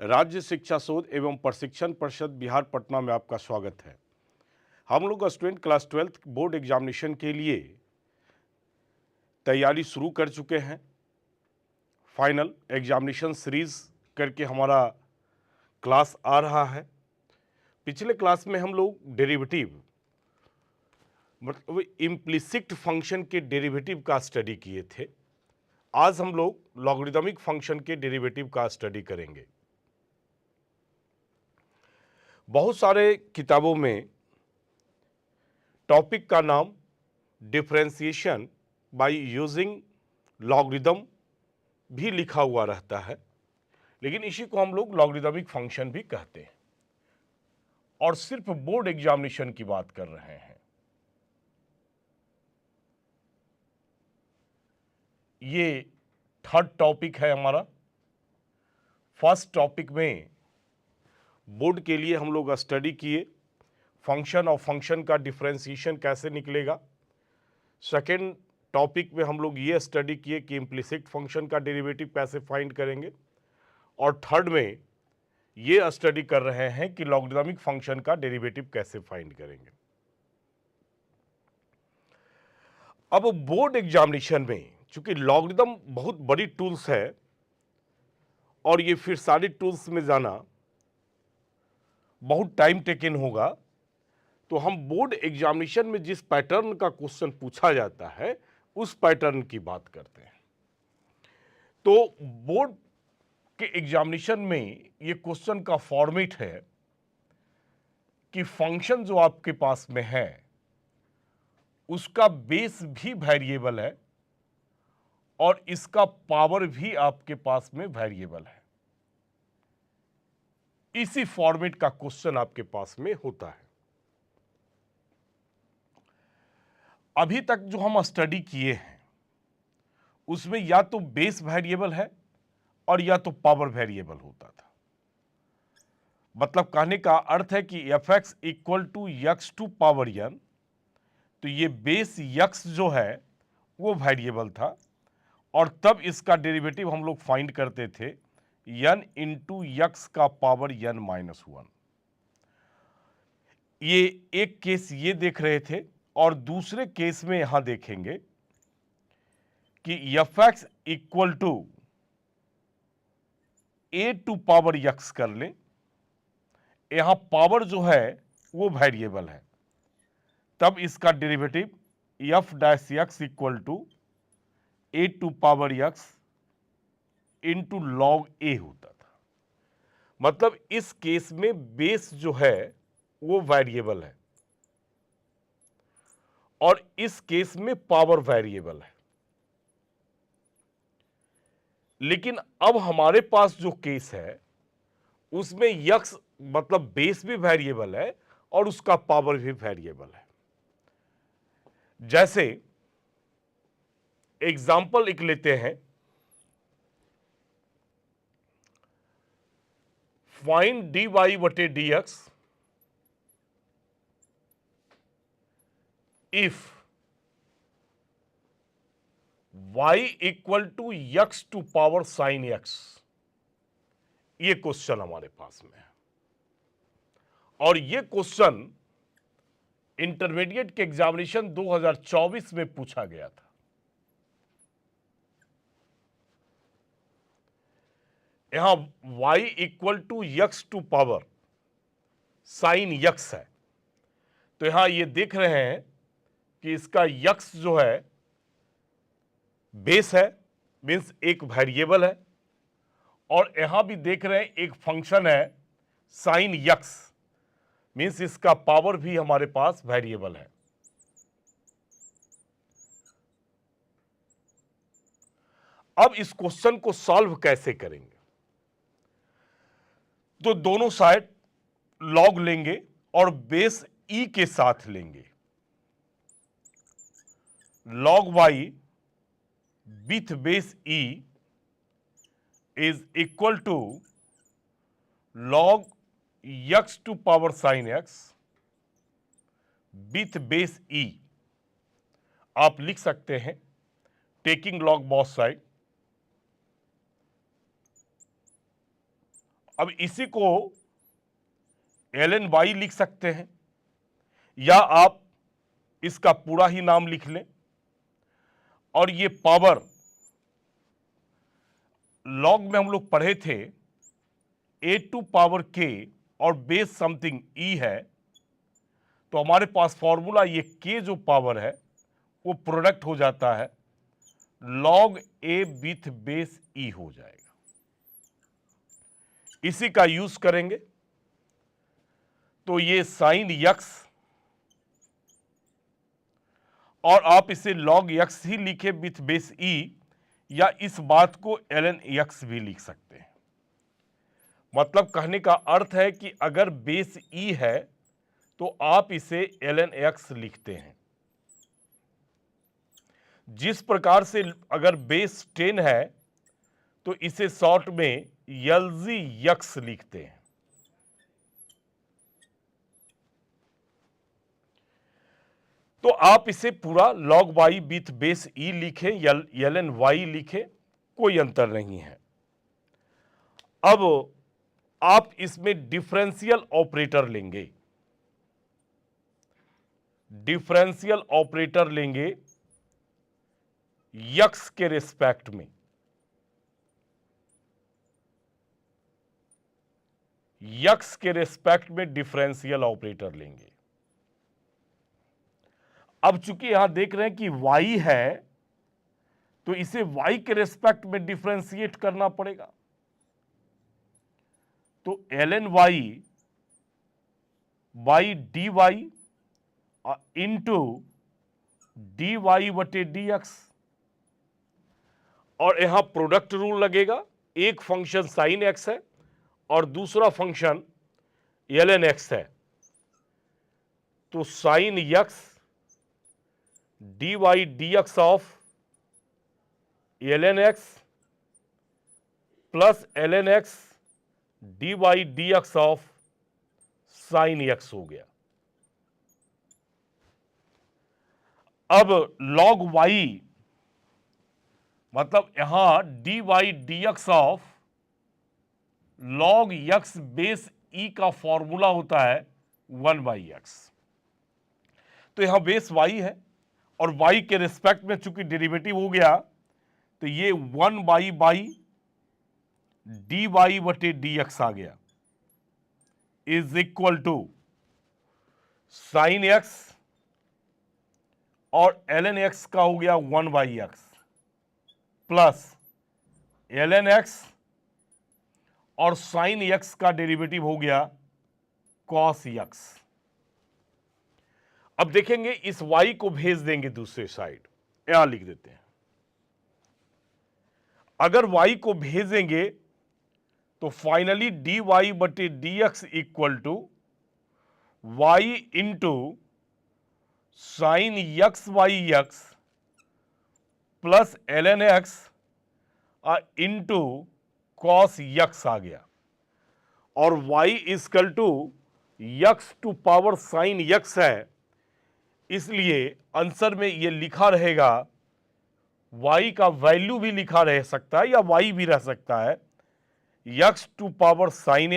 राज्य शिक्षा शोध एवं प्रशिक्षण परिषद बिहार पटना में आपका स्वागत है। हम लोग student class 12th board examination के लिए तैयारी शुरू कर चुके हैं। फाइनल एग्जामिनेशन सीरीज करके हमारा क्लास आ रहा है। पिछले क्लास में हम लोग डेरिवेटिव मतलब इम्प्लिसिट फंक्शन के डेरिवेटिव का स्टडी किए थे। आज हम लोग लॉगरिदमिक फंक्शन के डेरिवेटिव का स्टडी करेंगे। बहुत सारे किताबों में टॉपिक का नाम डिफरेंशिएशन बाय यूजिंग लॉगरिदम भी लिखा हुआ रहता है, लेकिन इसी को हम लोग लॉगरिदमिक फंक्शन भी कहते हैं और सिर्फ बोर्ड एग्जामिनेशन की बात कर रहे हैं। ये थर्ड टॉपिक है हमारा। फर्स्ट टॉपिक में बोर्ड के लिए हम लोग स्टडी किए फंक्शन और फंक्शन का डिफरेंशिएशन कैसे निकलेगा। सेकेंड टॉपिक में हम लोग ये स्टडी किए कि इम्प्लिसिट फंक्शन का डेरिवेटिव कैसे फाइंड करेंगे, और थर्ड में ये स्टडी कर रहे हैं कि लॉगरिदमिक फंक्शन का डेरिवेटिव कैसे फाइंड करेंगे। अब बोर्ड एग्जामिनेशन में चूंकि लॉगरिदम बहुत बड़ी टूल्स है और ये फिर सारी टूल्स में जाना बहुत टाइम टेकन होगा, तो हम बोर्ड एग्जामिनेशन में जिस पैटर्न का क्वेश्चन पूछा जाता है उस पैटर्न की बात करते हैं। तो बोर्ड के एग्जामिनेशन में ये क्वेश्चन का फॉर्मेट है कि फंक्शन जो आपके पास में है उसका बेस भी वेरिएबल है और इसका पावर भी आपके पास में वेरिएबल है। इसी फॉर्मेट का क्वेश्चन आपके पास में होता है। अभी तक जो हम स्टडी किए हैं उसमें या तो बेस वेरिएबल है और या तो पावर वेरिएबल होता था। मतलब कहने का अर्थ है कि f x equal to x to power n, तो ये बेस यक्स जो है वो वेरिएबल था और तब इसका डेरिवेटिव हम लोग फाइंड करते थे एन इंटू यक्स का पावर एन माइनस वन। ये एक केस ये देख रहे थे और दूसरे केस में यहां देखेंगे कि f x equal to A to power x कर लें। यहां पावर जो है वो वेरिएबल है, तब इसका derivative F dash X equal to A to power X into log A होता था। मतलब इस केस में बेस जो है वो वेरिएबल है और इस केस में पावर वेरिएबल है। लेकिन अब हमारे पास जो केस है उसमें यक्स मतलब बेस भी वेरिएबल है और उसका पावर भी वेरिएबल है। जैसे एग्जाम्पल एक लेते हैं, फाइंड dy बटे dx if y equal to x to power sine x. ये क्वेश्चन हमारे पास में है और ये क्वेश्चन इंटरमीडिएट के एग्जामिनेशन 2024 में पूछा गया था। यहां y equal to x to power sine x है, तो यहां ये देख रहे हैं कि इसका यक्स जो है बेस है, मीन्स एक वेरिएबल है, और यहां भी देख रहे हैं एक फंक्शन है साइन यक्स, मीन्स इसका पावर भी हमारे पास वेरिएबल है। अब इस क्वेश्चन को सॉल्व कैसे करेंगे, तो दोनों साइड लॉग लेंगे और बेस ई के साथ लेंगे। Log Y with base E is equal to log X to power sine X with base E. आप लिख सकते हैं टेकिंग लॉग बोथ साइड अब इसी को ln y लिख सकते हैं, या आप इसका पूरा ही नाम लिख लें, और ये पावर लॉग में हम लोग पढ़े थे a टू पावर k और बेस समथिंग e है, तो हमारे पास फॉर्मूला ये k जो पावर है वो प्रोडक्ट हो जाता है log a with base e हो जाएगा। इसी का यूज करेंगे, तो ये साइन यक्स, और आप इसे log यक्स ही लिखे विथ बेस e, या इस बात को ln यक्स भी लिख सकते हैं। मतलब कहने का अर्थ है कि अगर बेस e है तो आप इसे ln x लिखते हैं। जिस प्रकार से अगर बेस 10 है तो इसे शॉर्ट में LG यक्स लिखते हैं। तो आप इसे पूरा log y with base e लिखें या ln y लिखें, कोई अंतर नहीं है। अब आप इसमें डिफरेंशियल ऑपरेटर लेंगे, डिफरेंशियल ऑपरेटर लेंगे यक्स के रिस्पेक्ट में। यक्स के रिस्पेक्ट में डिफरेंशियल ऑपरेटर लेंगे। अब चूंकि यहां देख रहे हैं कि y है तो इसे y के रिस्पेक्ट में डिफरेंशिएट करना पड़ेगा। तो ln y by d y into D Y बटे डी एक्स, और यहां प्रोडक्ट रूल लगेगा। एक फंक्शन साइन एक्स है और दूसरा फंक्शन ln एक्स है, तो sine x d y d x of ln x plus ln x d y d x of sine x हो गया। अब log y मतलब यहां d y d x of log x base e का formula होता है 1/x। तो यहां बेस y है और y के रिस्पेक्ट में चूंकि डेरिवेटिव हो गया तो ये 1/y डी वाई बटे डी एक्स आ गया, is equal to sine x और ln एक्स का हो गया 1/x प्लस ln एक्स और साइन एक्स का डेरिवेटिव हो गया कॉस एक्स। अब देखेंगे इस y को भेज देंगे दूसरे साइड, यहां लिख देते हैं। अगर y को भेजेंगे तो फाइनली डी वाई बटे D x equal to Y into sine X Y X plus ln X into cos X आ गया, और y equal to x to power sine x है, इसलिए आंसर में ये लिखा रहेगा, y का वैल्यू भी लिखा रह सकता है या y भी रह सकता है, x to power sine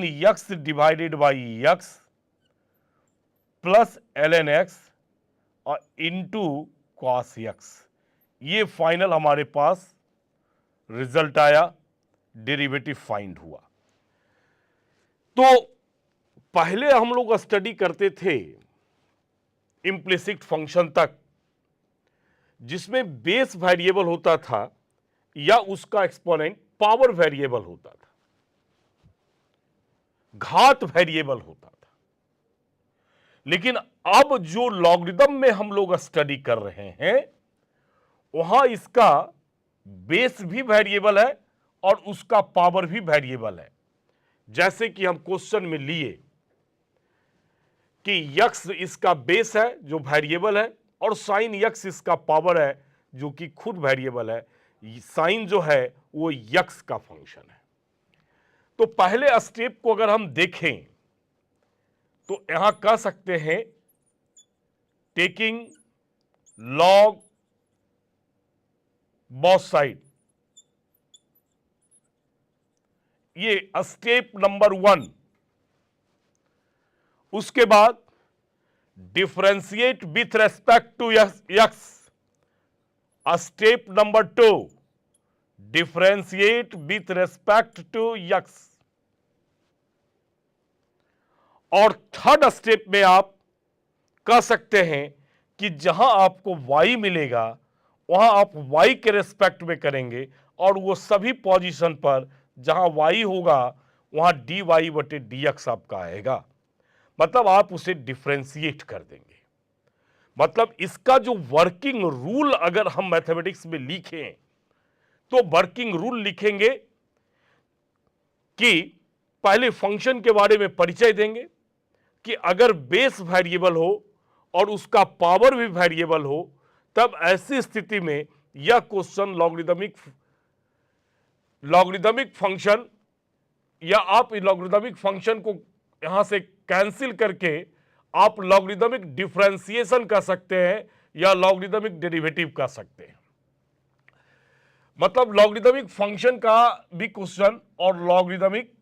x divided by x plus ln x और इंटू कॉस यक्स। ये फाइनल हमारे पास रिजल्ट आया, डेरिवेटिव फाइंड हुआ। तो पहले हम लोग स्टडी करते थे इम्प्लिसिट फंक्शन तक, जिसमें बेस वेरिएबल होता था या उसका एक्सपोनेंट पावर वेरिएबल होता था, घात वेरिएबल होता था। लेकिन अब जो लॉगरिदम में हम लोग स्टडी कर रहे हैं वहां इसका बेस भी वेरिएबल है और उसका पावर भी वेरिएबल है। जैसे कि हम क्वेश्चन में लिए कि यक्स इसका बेस है जो वेरिएबल है और साइन यक्स इसका पावर है जो कि खुद वेरिएबल है। साइन जो है वो यक्स का फंक्शन है। तो पहले स्टेप को अगर हम देखें तो यहां कह सकते हैं टेकिंग लॉग बोथ साइड, ये स्टेप नंबर 1। उसके बाद differentiate with respect to x, step number 2 differentiate with respect to x. और थर्ड स्टेप में आप कह सकते हैं कि जहां आपको y मिलेगा वहां आप y के रेस्पेक्ट में करेंगे और वो सभी पोजीशन पर जहां y होगा वहां dy बटे dx आपका आएगा। मतलब आप उसे डिफरेंशिएट कर देंगे। मतलब इसका जो वर्किंग रूल अगर हम मैथमेटिक्स में लिखें तो वर्किंग रूल लिखेंगे कि पहले फंक्शन के बारे में परिचय देंगे कि अगर बेस वेरिएबल हो और उसका पावर भी वेरिएबल हो तब ऐसी स्थिति में यह क्वेश्चन लॉगरिदमिक फंक्शन, या आप लॉगरिदमिक फंक्शन को यहां से कैंसिल करके आप लॉगरिदमिक डिफरेंशिएशन कर सकते हैं या लॉगरिदमिक डेरिवेटिव कर सकते हैं। मतलब लॉगरिदमिक फंक्शन का भी क्वेश्चन और लॉगरिदमिक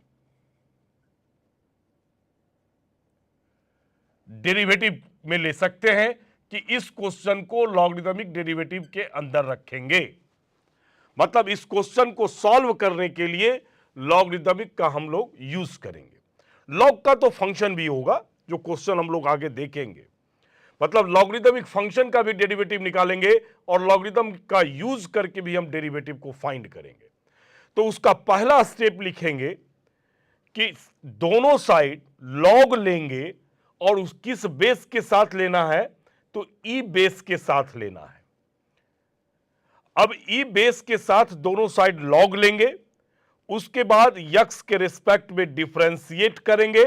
डेरिवेटिव में ले सकते हैं कि इस क्वेश्चन को लॉगरिदमिक डेरिवेटिव के अंदर रखेंगे। मतलब इस क्वेश्चन को सॉल्व करने के लिए लॉगरिदमिक का हम लोग यूज करेंगे। लॉग का तो फंक्शन भी होगा जो क्वेश्चन हम लोग आगे देखेंगे। मतलब लॉगरिदमिक फंक्शन का भी डेरिवेटिव निकालेंगे और लॉगरिदम का यूज करके भी हम डेरिवेटिव को फाइंड करेंगे। तो उसका पहला स्टेप लिखेंगे कि दोनों साइड लॉग लेंगे और उस किस बेस के साथ लेना है तो ई बेस के साथ लेना है। अब ई बेस के साथ दोनों साइड लॉग लेंगे, उसके बाद यक्स के रिस्पेक्ट में डिफरेंशिएट करेंगे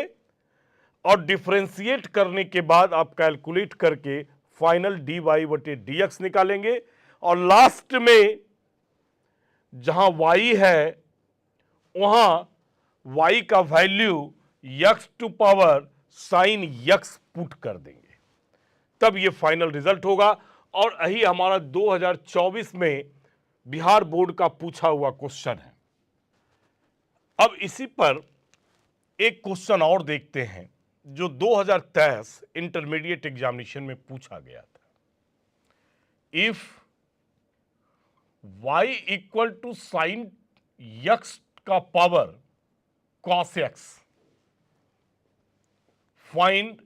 और डिफरेंशिएट करने के बाद आप कैलकुलेट करके फाइनल dy बटे dx निकालेंगे और लास्ट में जहां y है वहां y का value x to power sine x put कर देंगे, तब ये फाइनल रिजल्ट होगा। और यही हमारा 2024 में बिहार बोर्ड का पूछा हुआ क्वेश्चन है। अब इसी पर एक क्वेश्चन और देखते हैं जो 2023 इंटरमीडिएट एग्जामिनेशन में पूछा गया था। If y equal to sine x का power cos x, find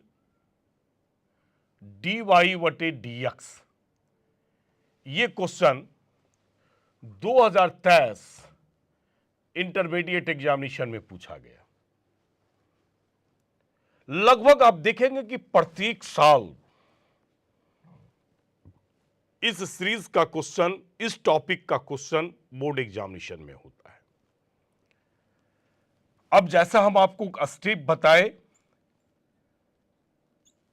dy बटे dx। ये क्वेश्चन 2023 इंटरमीडिएट एग्जामिनेशन में पूछा गया। लगभग आप देखेंगे कि प्रत्येक साल इस सीरीज का क्वेश्चन, इस टॉपिक का क्वेश्चन बोर्ड एग्जामिनेशन में होता है। अब जैसा हम आपको स्टेप बताए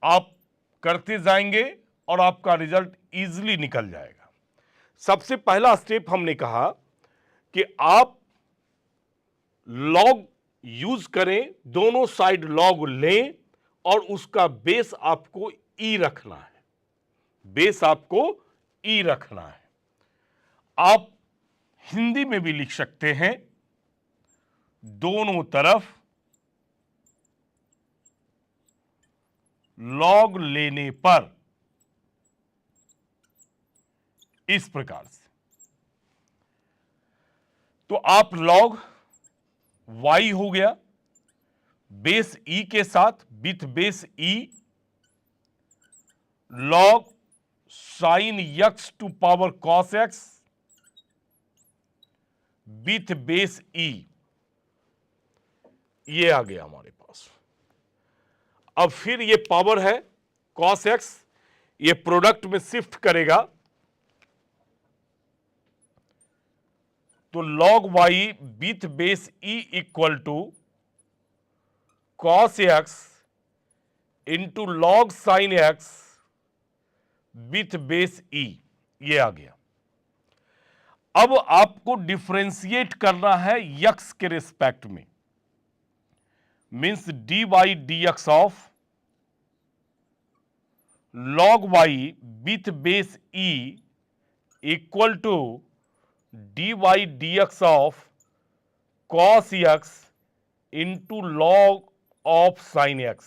आप करते जाएंगे और आपका रिजल्ट इजीली निकल जाएगा। सबसे पहला स्टेप हमने कहा कि आप लॉग यूज करें, दोनों साइड लॉग लें और उसका बेस आपको ई रखना है, बेस आपको ई रखना है। आप हिंदी में भी लिख सकते हैं, दोनों तरफ लॉग लेने पर इस प्रकार से। तो आप लॉग y हो गया बेस e के साथ with base e, log sine x to power cos x with base e, ये आ गया हमारे पास। अब फिर ये पावर है cos x, ये प्रोडक्ट में शिफ्ट करेगा तो log y with base e equal to cos x into log sine x with base e, ये आ गया। अब आपको डिफरेंशिएट करना है x के रिस्पेक्ट में, means dy dx of log y with base e equal to dy dx of cos x into log of sin x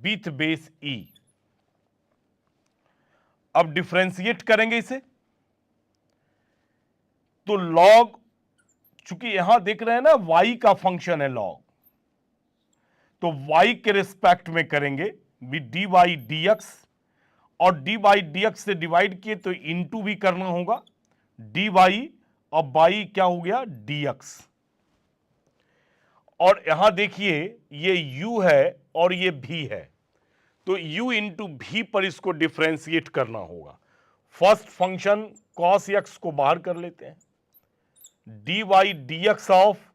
with base e। अब डिफरेंशिएट करेंगे इसे, तो लॉग, चूंकि यहां देख रहे हैं ना y का फंक्शन है लॉग, तो y के रिस्पेक्ट में करेंगे dy dx, और dy dx से डिवाइड किए तो इनटू भी करना होगा dy, और y क्या हो गया dx। और यहां देखिए ये u है और ये v है, तो u इंटू v पर इसको डिफरेंशिएट करना होगा। फर्स्ट फंक्शन cos x को बाहर कर लेते हैं, dy dx of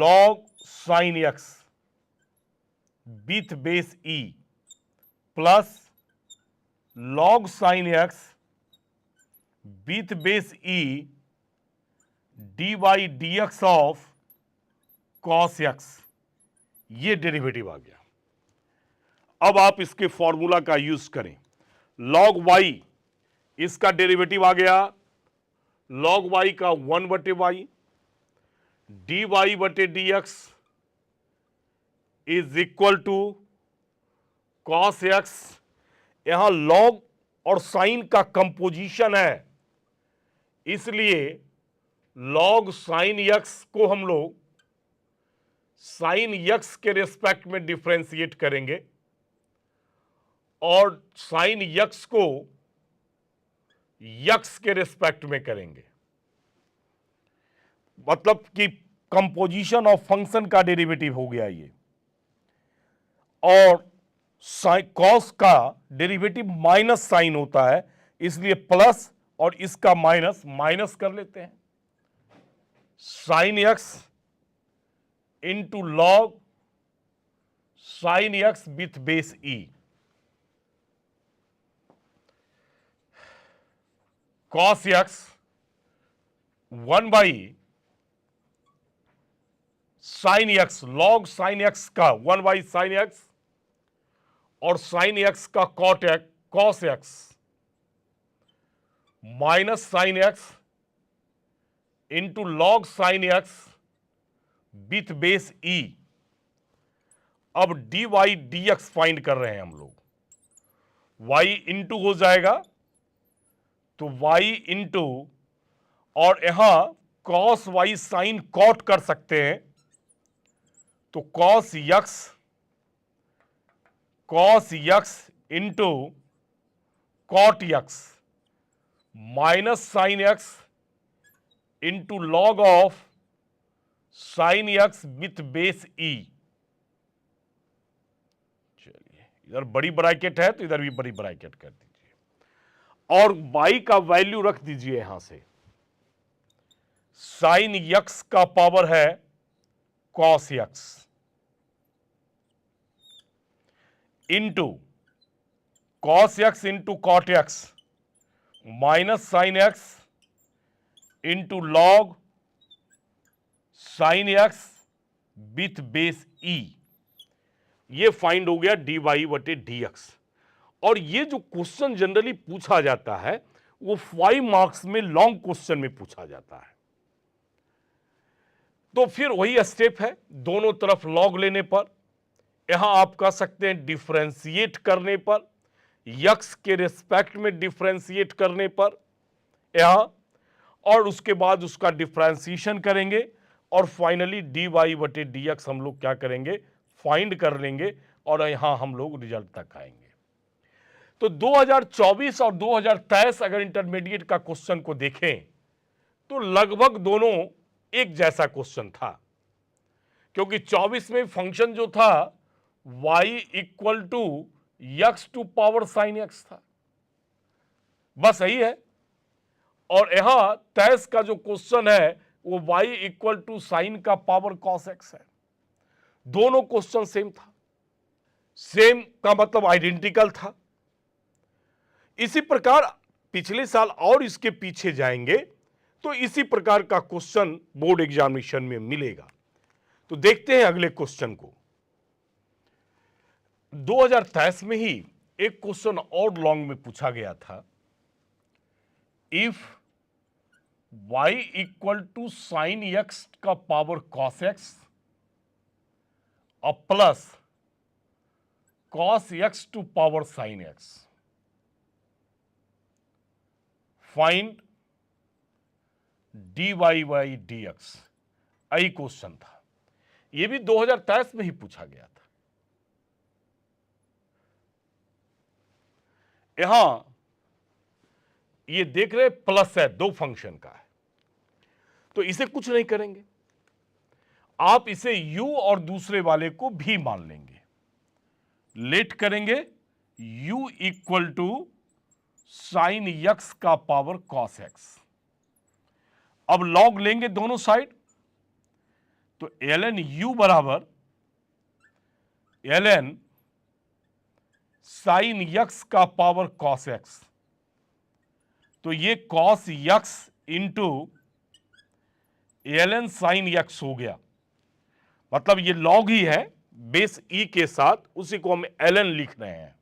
log sin x with base e plus log sin x with base e dy dx of cos x, ये डेरिवेटिव आ गया। अब आप इसके फॉर्मूला का यूज करें, log y, इसका डेरिवेटिव आ गया log y का 1/y dy बटे dx is equal to cos x, यहां log और sin का कंपोजिशन है, इसलिए log sin x को हम लोग sin x के रिस्पेक्ट में डिफरेंशिएट करेंगे और sin x को x के रिस्पेक्ट में करेंगे, मतलब कि कंपोजिशन ऑफ फंक्शन का डेरिवेटिव हो गया ये। और cos का डेरिवेटिव माइनस साइन होता है, इसलिए प्लस और इसका माइनस माइनस कर लेते हैं, sin x into log sin x with base e। cos x 1 sin x, log sin x का 1 sin x और sin x का cos x minus sin x into log sin x with base e। अब dy dx find कर रहे हैं हम लोग, y into हो जाएगा तो y इंटू, और यहां cos y sin cot कर सकते हैं, तो cos x into cot x minus sin x into log of sin x with base e। चलिए इधर बड़ी ब्रैकेट है तो इधर भी बड़ी ब्रैकेट कर दीजिए, और y का वैल्यू रख दीजिए यहां से, sin x का पावर है cos x into cos x into cot x minus sin x into log sin x with base e। ये फाइंड हो गया dy बटे dx। और ये जो क्वेश्चन जनरली पूछा जाता है वो 5 मार्क्स में लॉन्ग क्वेश्चन में पूछा जाता है। तो फिर वही स्टेप है, दोनों तरफ लॉग लेने पर, यहां आप कह सकते हैं डिफरेंशिएट करने पर, x के रिस्पेक्ट में डिफरेंशिएट करने पर यहां, और उसके बाद उसका डिफरेंशिएशन करेंगे और फाइनली dy बटे dx हम लोग क्या करेंगे, फाइंड कर लेंगे, और यहां हम लोग रिजल्ट तक आएंगे। तो 2024 और 2023 अगर इंटरमीडिएट का क्वेश्चन को देखें तो लगभग दोनों एक जैसा क्वेश्चन था, क्योंकि 24 में फंक्शन जो था y equal to x to power sin x था, बस यही है। और यहां 23 का जो क्वेश्चन है वो y इक्वल टू साइन का पावर cos x है। दोनों क्वेश्चन सेम था, सेम का मतलब आइडेंटिकल था। इसी प्रकार पिछले साल और इसके पीछे जाएंगे तो इसी प्रकार का क्वेश्चन बोर्ड एग्जामिनेशन में मिलेगा। तो देखते हैं अगले क्वेश्चन को। 2023 में ही एक क्वेश्चन और लॉन्ग में पूछा गया था, if y equal to sine x का पावर कॉस एक्स और plus cos x to power sine x. Find dy by D x, यही क्वेश्चन था। यह भी 2023 में ही पूछा गया था। यहां ये देख रहे प्लस है, दो फंक्शन का है, तो इसे कुछ नहीं करेंगे, आप इसे u और दूसरे वाले को भी मान लेंगे। लेट करेंगे u equal to sine x का पावर कॉस एक्स। अब लॉग लेंगे दोनों साइड, तो ln u बराबर ln साइन एक्स का पावर कॉस एक्स। तो ये cos x into ln sine x हो गया, मतलब ये लॉग ही है बेस ई के साथ, उसी को हम ln लिख रहे हैं।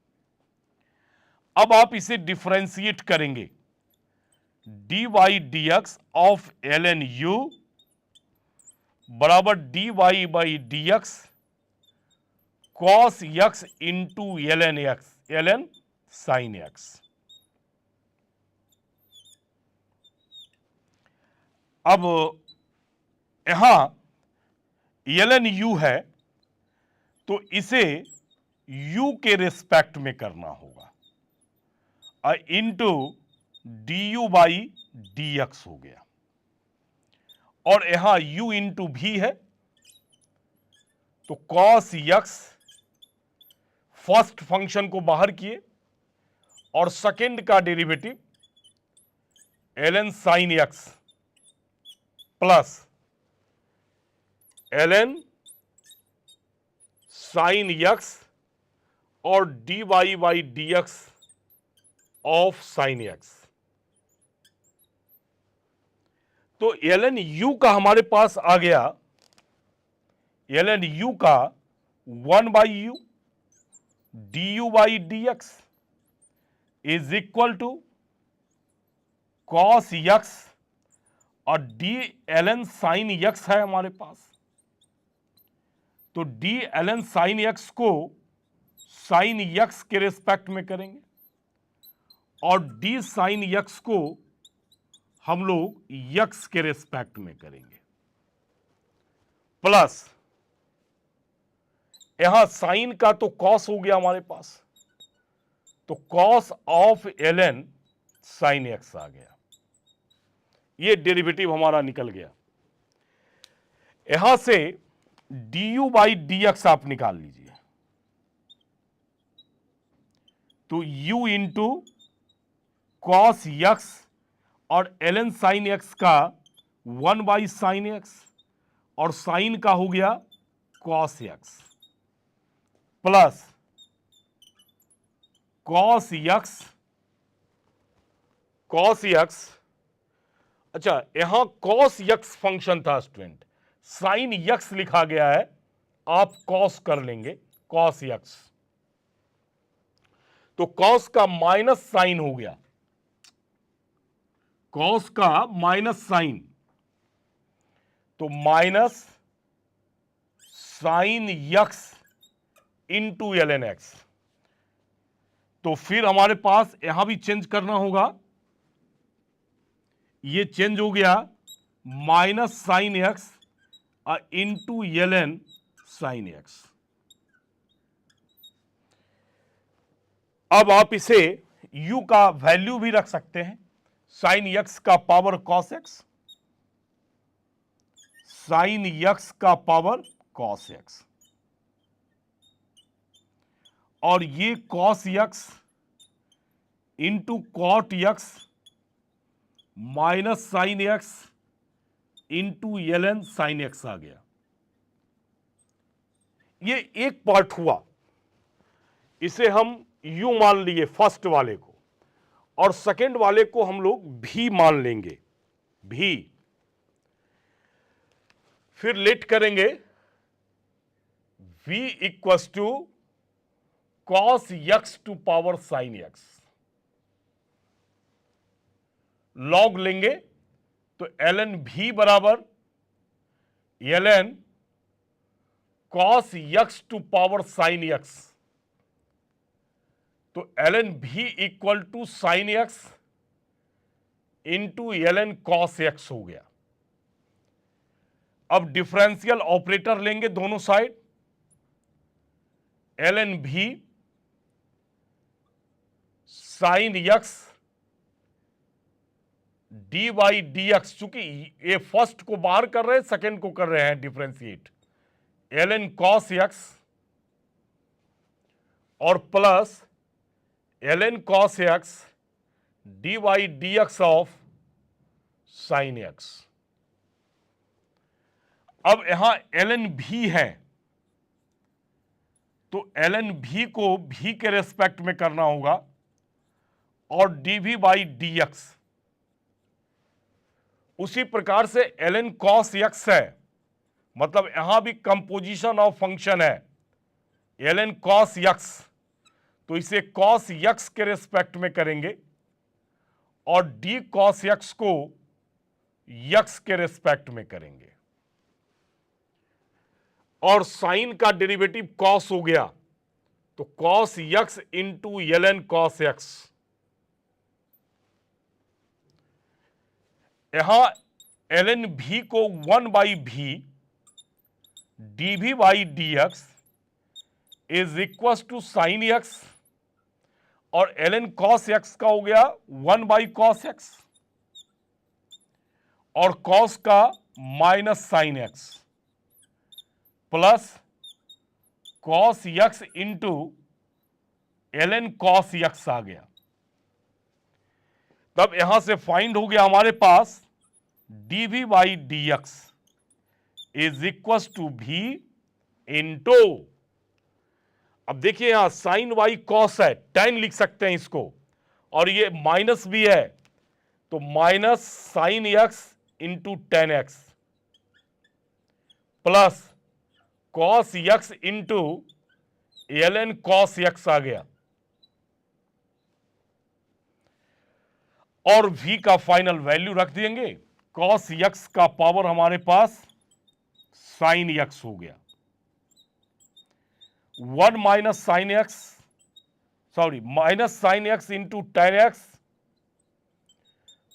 अब आप इसे डिफरेंशिएट करेंगे, dy dx of ln u बराबर dy by dx cos x into ln x, ln sine x। अब यहां ln u है, तो इसे u के रिस्पेक्ट में करना होगा, into D you by D X हो गया, और यहां u इंटू भी है, तो कॉस एक्स फर्स्ट फंक्शन को बाहर किए और सेकेंड का derivative ln sine x plus ln sine x और dy by D x of sine x. तो ln u का हमारे पास आ गया, ln u का 1 by u d you by D x is equal to cos x और d ln sine x है हमारे पास, तो डी ln साइन एक्स को साइन एक्स के रिस्पेक्ट में करेंगे और डी साइन एक्स को हम लोग एक्स के रिस्पेक्ट में करेंगे, प्लस यहां साइन का तो कॉस हो गया हमारे पास, तो cos of ln sine X आ गया, ये डेरिवेटिव हमारा निकल गया। यहां से D you by D X आप निकाल लीजिए, तो u इंटू कॉस एक्स और ln साइन एक्स का 1 बाई साइन एक्स और साइन का हो गया cos X plus cos X. अच्छा, यहां कॉस एक्स फंक्शन था स्टूडेंट, साइन एक्स लिखा गया है, आप कॉस कर लेंगे कॉस एक्स, तो कॉस का माइनस साइन हो गया, कॉस का माइनस साइन, तो minus sine X into ln x. तो फिर हमारे पास यहां भी चेंज करना होगा, ये चेंज हो गया minus sine X into ln sine x. अब आप इसे u का वैल्यू भी रख सकते हैं, साइन एक्स का power cos X, sine x का पावर कॉस एक्स, और ये cos x into cot X minus sine X into ln sine X आ गया। ये एक पार्ट हुआ, इसे हम u मान लिए फर्स्ट वाले को, और सेकेंड वाले को हम लोग भी मान लेंगे, भी। फिर लेट करेंगे v equals to cos x to power sine x, log लेंगे तो ln v बराबर ln cos x to power sine x, तो ln v equal to sine x into ln cos x हो गया। अब डिफरेंशियल ऑपरेटर लेंगे दोनों side, ln v sine x d by D x, चूंकि ये फर्स्ट को बाहर कर रहे हैं, सेकेंड को कर रहे हैं डिफरेंशिएट, ln cos x और plus ln cos x d by D x of sign x। अब यहां ln v है, तो ln v को v के रेस्पेक्ट में करना होगा और dv बाई dx, उसी प्रकार से ln cos x है, मतलब यहां भी कंपोजिशन ऑफ फंक्शन है ln cos x, तो इसे cos x के रेस्पेक्ट में करेंगे और d cos x को x के रेस्पेक्ट में करेंगे, और साइन का डेरिवेटिव cos हो गया, तो cos x into ln cos x। यहां ln v को 1 by v dv by dx is equal to sine x, और ln cos x का हो गया 1 बाई cos x, और cos का minus sine x plus cos x into ln cos x आ गया। तब यहां से फाइंड हो गया हमारे पास dv by dx is equal to v into, अब देखिए यहां साइन y cos है, tan लिख सकते हैं इसको, और ये माइनस भी है, तो minus sine x into tan x plus cos x into ln cos x आ गया, और v का फाइनल वैल्यू रख देंगे, cos x का पावर हमारे पास साइन x हो गया, 1 minus sine x, sorry minus sine x into tan x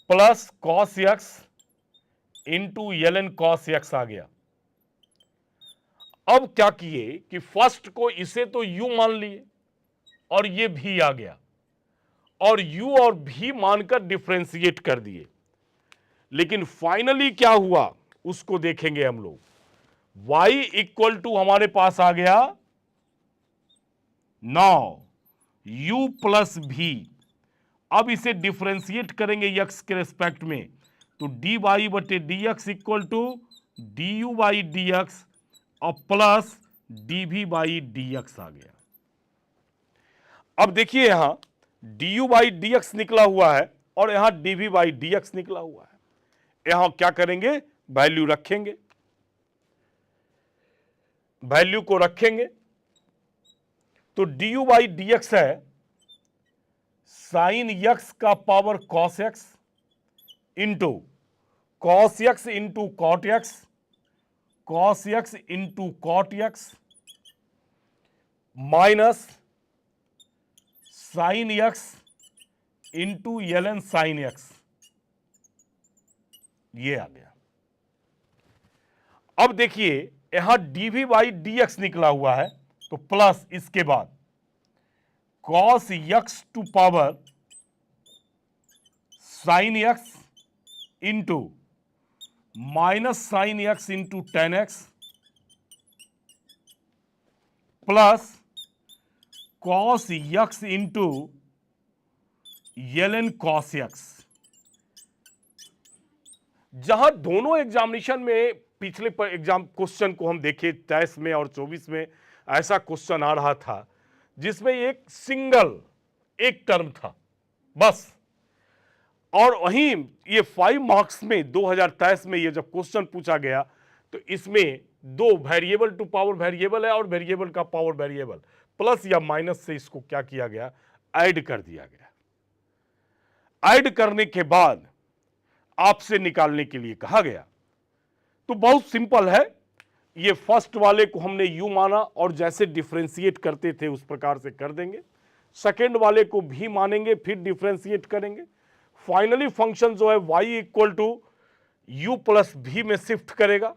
plus cos x into ln cos x आ गया। अब क्या किए कि फर्स्ट को इसे तो u मान लिए और ये v आ गया, और u और v मानकर डिफरेंशिएट कर दिए, लेकिन फाइनली क्या हुआ उसको देखेंगे हम लोग। y इक्वल टू हमारे पास आ गया 9 u प्लस v, अब इसे डिफरेंशिएट करेंगे x के रेस्पेक्ट में, तो dy बटे dx equal to du by D x और प्लस dv बाई dx आ गया। अब देखिए यहां du बाई dx निकला हुआ है और यहां dv बाई dx निकला हुआ है, यहां क्या करेंगे वैल्यू रखेंगे, वैल्यू को रखेंगे, तो du बाई dx है साइन x का power cos x into cos x into cot x, cos x into cot x minus sine x into ln sine x, ये आ गया। अब देखिए यहां dv बाई dx निकला हुआ है, तो प्लस इसके बाद cos x to power sine x into minus sine x into tan x plus cos x into ln cos x। जहां दोनों एग्जामिनेशन में पिछले एग्जाम क्वेश्चन को हम देखे 23 में और 24 में, ऐसा क्वेश्चन आ रहा था जिसमें एक सिंगल एक टर्म था बस, और वहीं ये 5 मार्क्स में 2023 में ये जब क्वेश्चन पूछा गया तो इसमें दो वेरिएबल टू पावर वेरिएबल है और वेरिएबल का पावर वेरिएबल, प्लस या माइनस से इसको क्या किया गया, ऐड कर दिया गया। ऐड करने के बाद आपसे निकालने के लिए कहा गया। तो बहुत सिंपल है, ये फर्स्ट वाले को हमने u माना और जैसे डिफरेंशिएट करते थे उस प्रकार से कर देंगे, सेकेंड वाले को भी मानेंगे फिर डिफरेंशिएट करेंगे, फाइनली फंक्शन जो है y equal to u plus v में शिफ्ट करेगा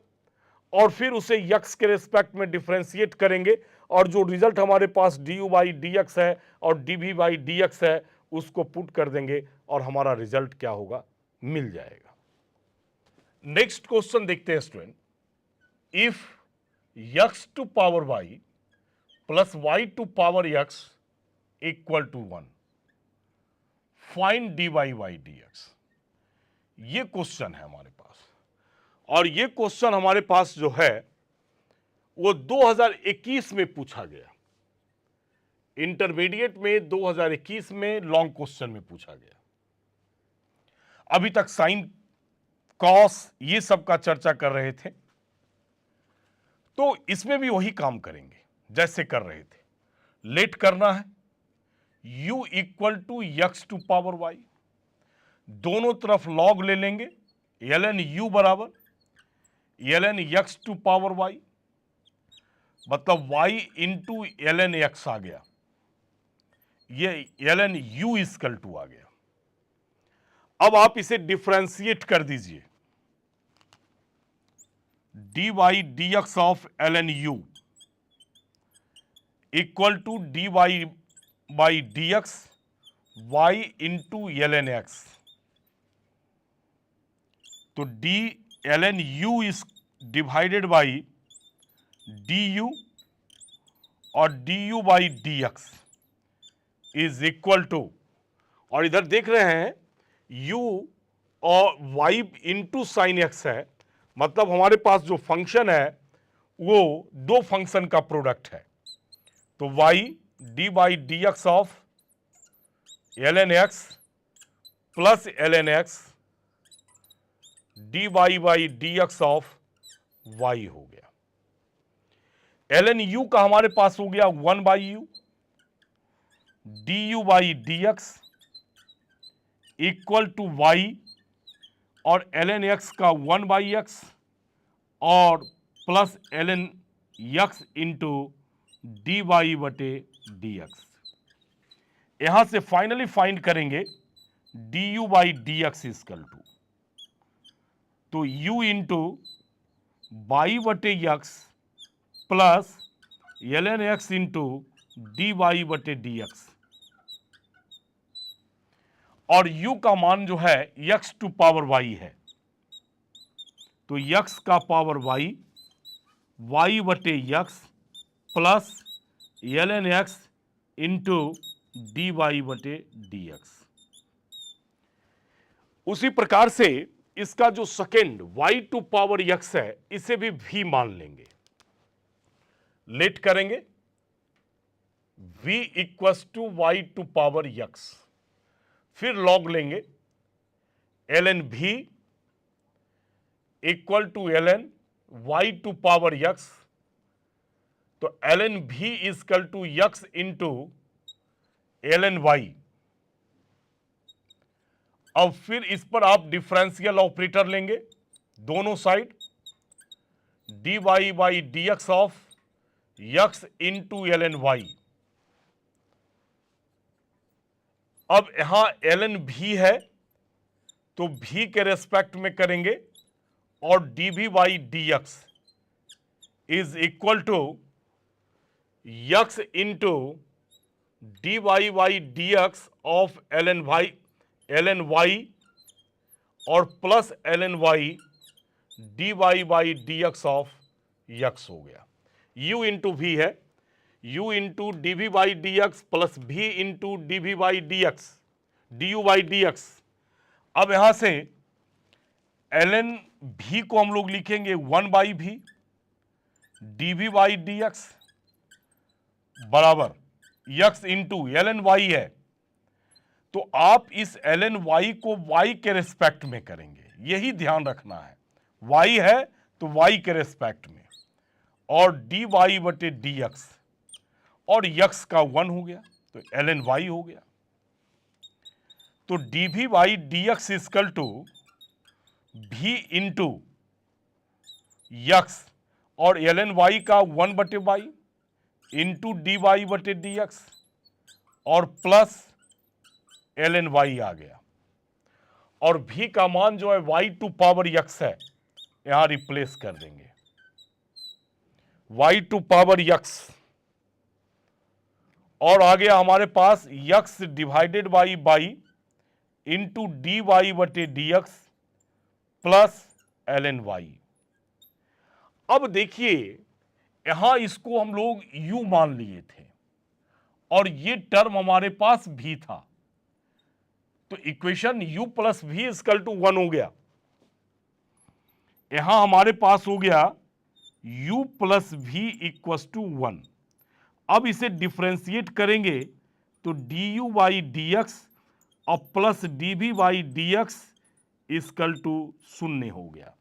और फिर उसे x के रेस्पेक्ट में डिफरेंशिएट करेंगे और जो रिजल्ट हमारे पास du बाई dx है और dv बाई dx है उसको पुट कर देंगे और हमारा रिजल्ट क्या होगा, मिल जाएगा। नेक्स्ट क्वेश्चन देखते हैं student, if x to power y plus y to power x equal to 1, find dy by dx। ये क्वेश्चन है हमारे पास और ये क्वेश्चन हमारे पास जो है वो 2021 में पूछा गया, इंटरमीडिएट में 2021 में लॉन्ग क्वेश्चन में पूछा गया। अभी तक साइन कॉस ये सब का चर्चा कर रहे थे, तो इसमें भी वही काम करेंगे जैसे कर रहे थे। लेट करना है, u equal to x to power y, दोनों तरफ लॉग ले लेंगे, ln u बराबर ln x to power y, मतलब y इंटू ln x आ गया, ये ln u इक्वल टू आ गया। अब आप इसे डिफरेंशिएट कर दीजिए, dy dx of ln u equal to dy by dx y into ln x, तो d ln u is divided by du और du by dx is equal to, और इधर देख रहे हैं u और y इंटू साइन एक्स है, मतलब हमारे पास जो फंक्शन है वो दो फंक्शन का प्रोडक्ट है। तो y d by D x of ln x plus ln x dy by D x of y हो गया। ln u का हमारे पास हो गया 1 by u, du by D x equal to y और ln x का 1 बाई एक्स और plus ln x into D Y बटे डी एक्स। यहां से फाइनली फाइंड करेंगे d you by D x is equal to, तो u इंटू बाई बटे x plus ln x into D Y बटे D x, और u का मान जो है x टू पावर y है, तो x का पावर y बटे x plus ln x into D Y बटे डी एक्स। उसी प्रकार से इसका जो second y to power x है इसे भी v मान लेंगे, लेट करेंगे v equals to y to power x, फिर लॉग लेंगे ln v equal to ln y to power x, तो ln v is equal to x into ln y। अब फिर इस पर आप डिफरेंशियल ऑपरेटर लेंगे दोनों side, dy by D x of x into ln y। अब यहां ln v है तो v के रेस्पेक्ट में करेंगे और dv by D x is equal to x into D y by D x of ln y और plus ln y d y by D x of x हो गया। u into v है, u into d we by D x plus v into d we by D x d you by D x. अब यहां से ln v को हम लोग लिखेंगे 1 by v d we by D x बराबर x into ln y है, तो आप इस ln y को y के रेस्पेक्ट में करेंगे, यही ध्यान रखना है, y है तो y के रेस्पेक्ट में, और dy बटे dx और x का 1 हो गया तो ln y हो गया। तो dv by dx is equal to v into x और ln y का 1/y इंटू डी वाई बटे डी एक्स और प्लस ln y आ गया। और v का मान जो है y टू पावर x है, यहां रिप्लेस कर देंगे y टू पावर x, और आ गया हमारे पास x divided by into D Y बटे D x plus ln y। अब देखिए यहां इसको हम लोग u मान लिए थे और ये टर्म हमारे पास v था, तो equation u plus V equal to 1 हो गया। यहां हमारे पास हो गया u plus V equal to 1। अब इसे डिफ्रेंशिएट करेंगे तो D you by D x और plus D we by D x equal to 0 हो गया,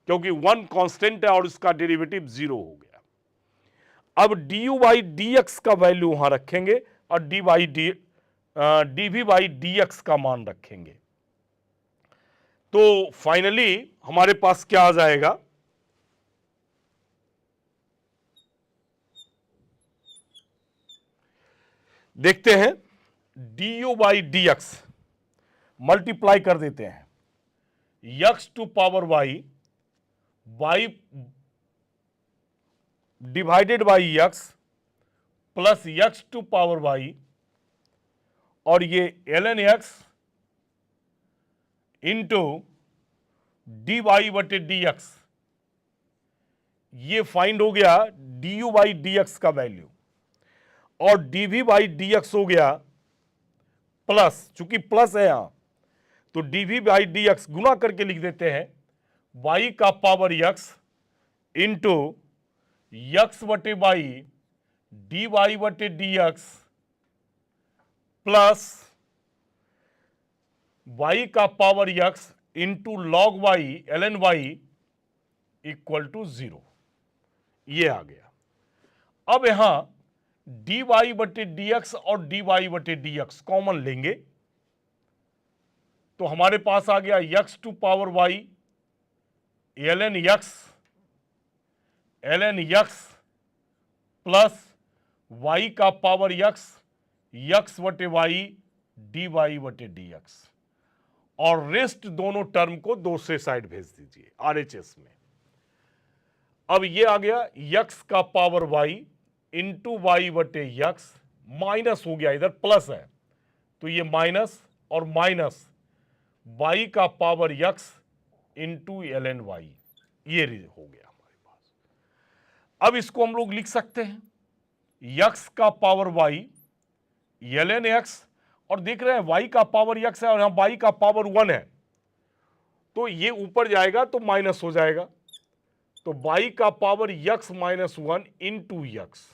क्योंकि 1 कांस्टेंट है और इसका डेरिवेटिव 0 हो गया। अब d you by D x का वैल्यू वहां रखेंगे और D we by D x का मान रखेंगे, तो फाइनली हमारे पास क्या आ जाएगा, देखते हैं D you by D X multiply कर देते हैं X to power Y divided by x plus X to power Y और ये ln x into D Y बटे डी एक्स, ये फाइंड हो गया D you by D x का वैल्यू, और D we by D X हो गया प्लस, चूंकि प्लस है यहां तो D we by D X गुना करके लिख देते हैं y का पावर x इंटू यक्स बटे बाई डी वाई बटे डी एक्स प्लस y का power x into log y ln y equal to 0, ये आ गया। अब यहां डी वाई बटे डी एक्स और डी वाई बटे डी एक्स कॉमन लेंगे तो हमारे पास आ गया x to power y ln x plus y का पावर यक्स बटे वाई डी वाई बटे डी एक्स, और रेस्ट दोनों टर्म को दूसरे साइड भेज दीजिए आरएचएस में। अब ये आ गया यक्स का पावर y इंटू वाई बटे यक्स, माइनस हो गया, इधर प्लस है तो ये माइनस और माइनस y का power X into ln y, ये हो गया हमारे पास। अब इसको हम लोग लिख सकते हैं यक्स का पावर y ln x, और देख रहे हैं y का पावर x है और यहां y का पावर 1 है, तो ये ऊपर जाएगा तो माइनस हो जाएगा, तो y का power x minus 1 into x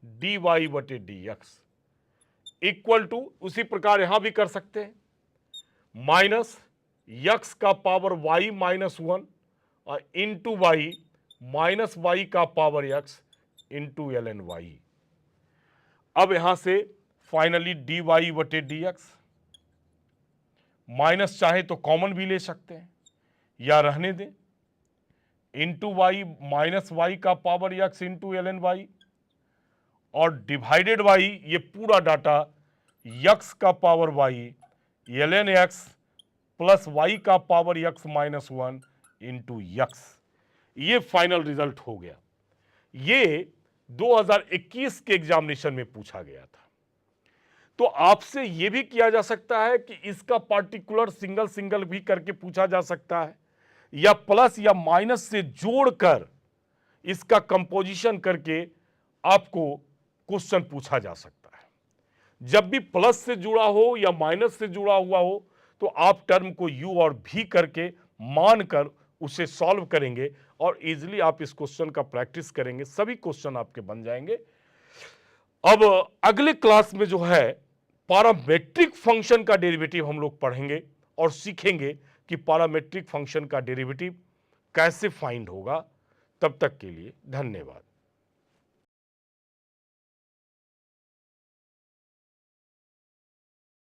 d Y बटे डी एक्स इक्वल टू, उसी प्रकार यहां भी कर सकते हैं माइनस यक्स का पावर y माइनस 1 और इंटू वाई माइनस y का power x into ln y। अब यहां से फाइनली डी वाई बटे डी एक्स, माइनस चाहे तो कॉमन भी ले सकते हैं या रहने दें, इंटू वाई माइनस वाई का power x into ln y, और डिवाइडेड बाई ये पूरा डाटा यक्स का power y ln x plus y का power x minus 1 into x, ये फाइनल रिजल्ट हो गया। ये 2021 के एग्जामिनेशन में पूछा गया था। तो आपसे ये भी किया जा सकता है कि इसका पार्टिकुलर सिंगल सिंगल भी करके पूछा जा सकता है, या प्लस या माइनस से जोड़कर इसका कंपोजिशन करके आपको क्वेश्चन पूछा जा सकता है। जब भी प्लस से जुड़ा हो या माइनस से जुड़ा हुआ हो तो आप टर्म को u और v करके मानकर उसे सॉल्व करेंगे और इजीली आप इस क्वेश्चन का प्रैक्टिस करेंगे, सभी क्वेश्चन आपके बन जाएंगे। अब अगले क्लास में जो है पैरामेट्रिक फंक्शन का डेरिवेटिव हम लोग पढ़ेंगे और सीखेंगे कि पैरामेट्रिक फंक्शन का डेरिवेटिव कैसे फाइंड होगा। तब तक के लिए धन्यवाद।